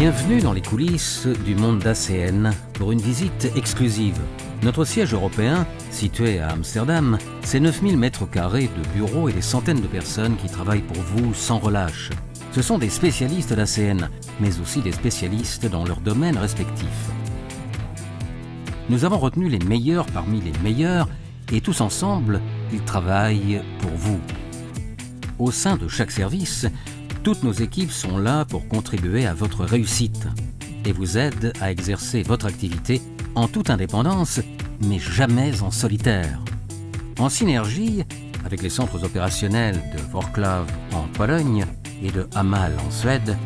Bienvenue dans les coulisses du monde d'ACN pour une visite exclusive. Notre siège européen, situé à Amsterdam, c'est 9000 mètres carrés de bureaux et des centaines de personnes qui travaillent pour vous sans relâche. Ce sont des spécialistes d'ACN, mais aussi des spécialistes dans leur domaine respectif. Nous avons retenu les meilleurs parmi les meilleurs et tous ensemble, ils travaillent pour vous. Au sein de chaque service, toutes nos équipes sont là pour contribuer à votre réussite et vous aident à exercer votre activité en toute indépendance, mais jamais en solitaire. En synergie avec les centres opérationnels de Wrocław en Pologne et de Hamal en Suède,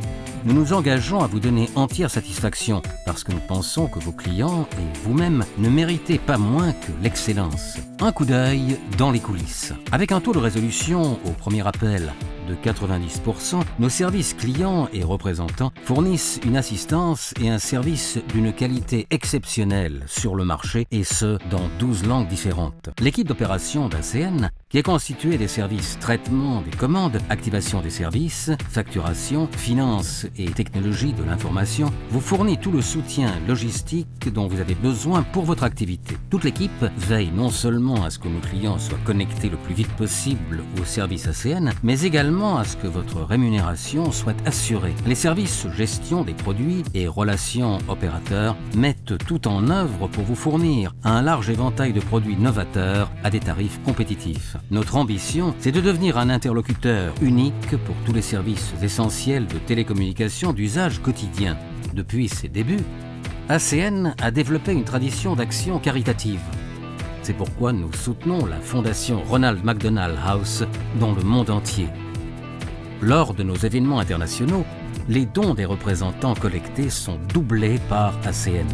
nous nous engageons à vous donner entière satisfaction parce que nous pensons que vos clients et vous-même ne méritez pas moins que l'excellence. Un coup d'œil dans les coulisses. Avec un taux de résolution au premier appel de 90%, nos services clients et représentants fournissent une assistance et un service d'une qualité exceptionnelle sur le marché et ce, dans 12 langues différentes. L'équipe d'opération d'ACN, qui est constituée des services traitement des commandes, activation des services, facturation, finance et technologie de l'information, vous fournit tout le soutien logistique dont vous avez besoin pour votre activité. Toute l'équipe veille non seulement à ce que nos clients soient connectés le plus vite possible au service ACN, mais également à ce que votre rémunération soit assurée. Les services gestion des produits et relations opérateurs mettent tout en œuvre pour vous fournir un large éventail de produits novateurs à des tarifs compétitifs. Notre ambition, c'est de devenir un interlocuteur unique pour tous les services essentiels de télécommunications d'usage quotidien. Depuis ses débuts, ACN a développé une tradition d'action caritative. C'est pourquoi nous soutenons la fondation Ronald McDonald House dans le monde entier. Lors de nos événements internationaux, les dons des représentants collectés sont doublés par ACN.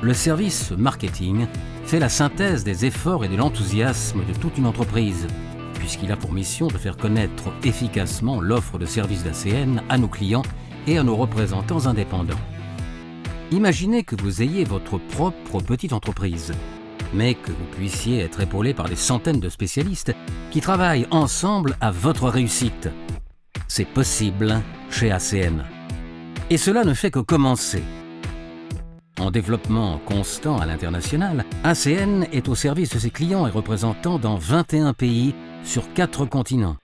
Le service marketing fait la synthèse des efforts et de l'enthousiasme de toute une entreprise, puisqu'il a pour mission de faire connaître efficacement l'offre de services d'ACN à nos clients et à nos représentants indépendants. Imaginez que vous ayez votre propre petite entreprise, mais que vous puissiez être épaulé par des centaines de spécialistes qui travaillent ensemble à votre réussite. C'est possible chez ACN. Et cela ne fait que commencer. En développement constant à l'international, ACN est au service de ses clients et représentants dans 21 pays sur 4 continents.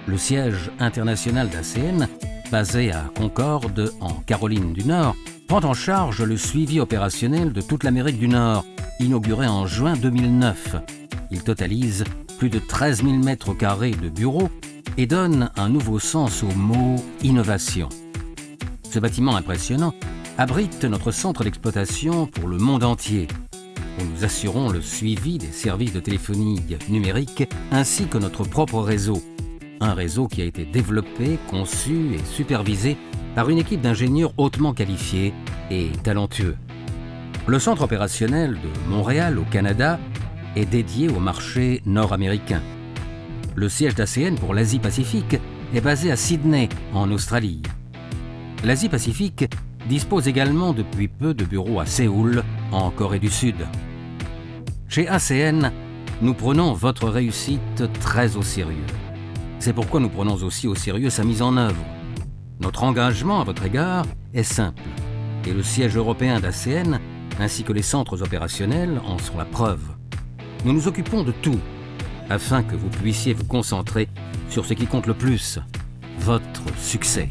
Le siège international d'ACN, basé à Concorde, en Caroline du Nord, prend en charge le suivi opérationnel de toute l'Amérique du Nord, inauguré en juin 2009. Il totalise plus de 13 000 mètres carrés de bureaux et donne un nouveau sens au mot « innovation ». Ce bâtiment impressionnant abrite notre centre d'exploitation pour le monde entier, où nous assurons le suivi des services de téléphonie numérique ainsi que notre propre réseau. Un réseau qui a été développé, conçu et supervisé par une équipe d'ingénieurs hautement qualifiés et talentueux. Le centre opérationnel de Montréal au Canada est dédié au marché nord-américain. Le siège d'ACN pour l'Asie-Pacifique est basé à Sydney, en Australie. L'Asie-Pacifique dispose également depuis peu de bureaux à Séoul, en Corée du Sud. Chez ACN, nous prenons votre réussite très au sérieux. C'est pourquoi nous prenons aussi au sérieux sa mise en œuvre. Notre engagement à votre égard est simple, et le siège européen d'ACN ainsi que les centres opérationnels en sont la preuve. Nous nous occupons de tout, afin que vous puissiez vous concentrer sur ce qui compte le plus, votre succès.